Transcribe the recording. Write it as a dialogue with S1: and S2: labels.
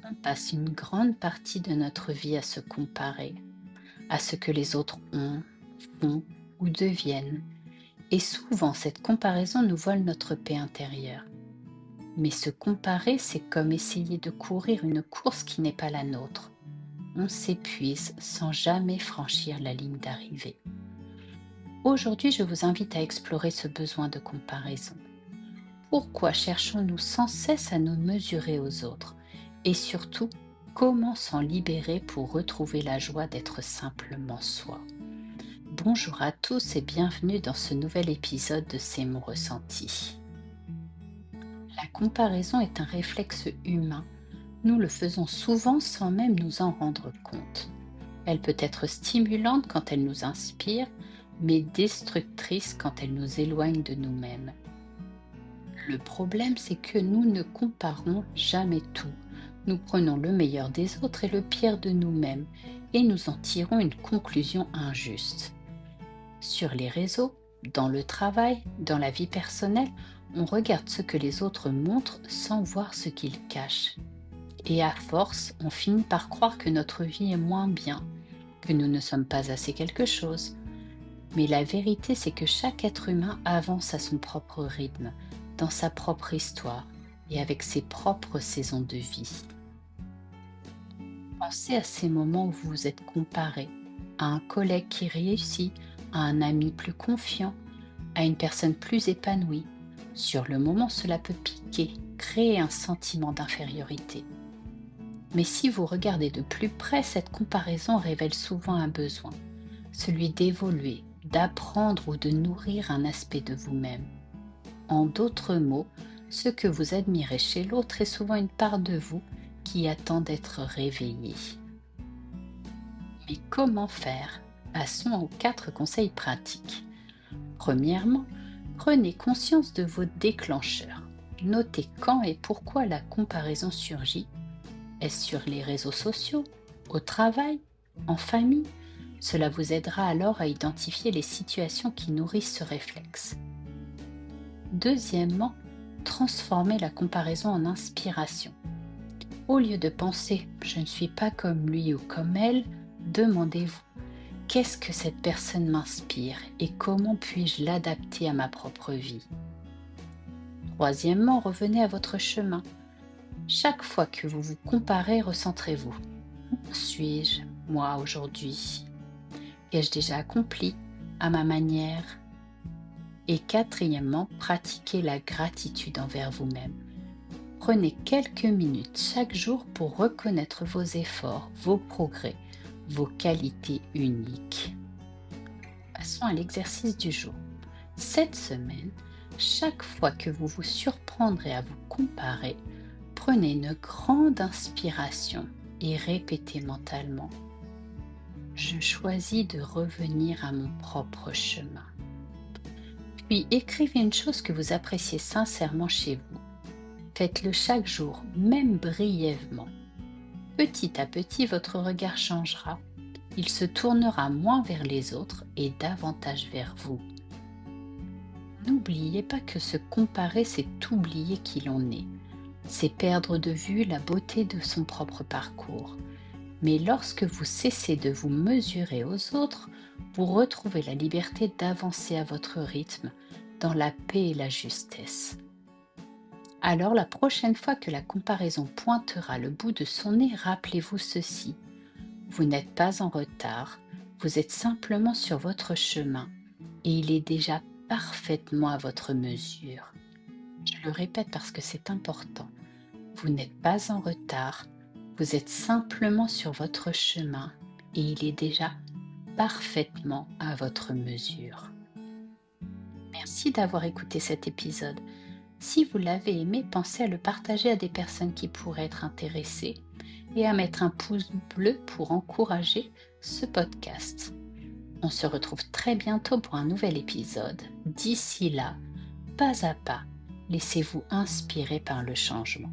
S1: On passe une grande partie de notre vie à se comparer, à ce que les autres ont, font ou deviennent. Et souvent, cette comparaison nous vole notre paix intérieure. Mais se comparer, c'est comme essayer de courir une course qui n'est pas la nôtre. On s'épuise sans jamais franchir la ligne d'arrivée. Aujourd'hui, je vous invite à explorer ce besoin de comparaison. Pourquoi cherchons-nous sans cesse à nous mesurer aux autres? Et surtout, comment s'en libérer pour retrouver la joie d'être simplement soi? Bonjour à tous et bienvenue dans ce nouvel épisode de C'est mon ressenti. La comparaison est un réflexe humain. Nous le faisons souvent sans même nous en rendre compte. Elle peut être stimulante quand elle nous inspire, mais destructrice quand elle nous éloigne de nous-mêmes. Le problème, c'est que nous ne comparons jamais tout. Nous prenons le meilleur des autres et le pire de nous-mêmes et nous en tirons une conclusion injuste. Sur les réseaux, dans le travail, dans la vie personnelle, on regarde ce que les autres montrent sans voir ce qu'ils cachent. Et à force, on finit par croire que notre vie est moins bien, que nous ne sommes pas assez quelque chose. Mais la vérité, c'est que chaque être humain avance à son propre rythme, dans sa propre histoire et avec ses propres saisons de vie. Pensez à ces moments où vous vous êtes comparé à un collègue qui réussit, à un ami plus confiant, à une personne plus épanouie. Sur le moment, cela peut piquer, créer un sentiment d'infériorité. Mais si vous regardez de plus près, cette comparaison révèle souvent un besoin, celui d'évoluer, d'apprendre ou de nourrir un aspect de vous-même. En d'autres mots, ce que vous admirez chez l'autre est souvent une part de vous qui attend d'être réveillée. Mais comment faire? Passons aux 4 conseils pratiques. Premièrement, prenez conscience de vos déclencheurs. Notez quand et pourquoi la comparaison surgit. Est-ce sur les réseaux sociaux, au travail, en famille? Cela vous aidera alors à identifier les situations qui nourrissent ce réflexe. Deuxièmement, transformez la comparaison en inspiration. Au lieu de penser «je ne suis pas comme lui ou comme elle», demandez-vous «qu'est-ce que cette personne m'inspire et comment puis-je l'adapter à ma propre vie?» Troisièmement, revenez à votre chemin. Chaque fois que vous vous comparez, recentrez-vous. Où suis-je, moi, aujourd'hui? Qu'ai-je déjà accompli à ma manière? Et quatrièmement, pratiquez la gratitude envers vous-même. Prenez quelques minutes chaque jour pour reconnaître vos efforts, vos progrès, vos qualités uniques. Passons à l'exercice du jour. Cette semaine, chaque fois que vous vous surprendrez à vous comparer, prenez une grande inspiration et répétez mentalement: «Je choisis de revenir à mon propre chemin». Puis écrivez une chose que vous appréciez sincèrement chez vous. Faites-le chaque jour, même brièvement. Petit à petit, votre regard changera. Il se tournera moins vers les autres et davantage vers vous. N'oubliez pas que se comparer, c'est oublier qui l'on est. C'est perdre de vue la beauté de son propre parcours. Mais lorsque vous cessez de vous mesurer aux autres, vous retrouvez la liberté d'avancer à votre rythme, dans la paix et la justesse. Alors la prochaine fois que la comparaison pointera le bout de son nez, rappelez-vous ceci: vous n'êtes pas en retard, vous êtes simplement sur votre chemin et il est déjà parfaitement à votre mesure. Je le répète parce que c'est important. Vous n'êtes pas en retard, vous êtes simplement sur votre chemin et il est déjà parfaitement à votre mesure. Merci d'avoir écouté cet épisode. Si vous l'avez aimé, pensez à le partager à des personnes qui pourraient être intéressées et à mettre un pouce bleu pour encourager ce podcast. On se retrouve très bientôt pour un nouvel épisode. D'ici là, pas à pas, laissez-vous inspirer par le changement.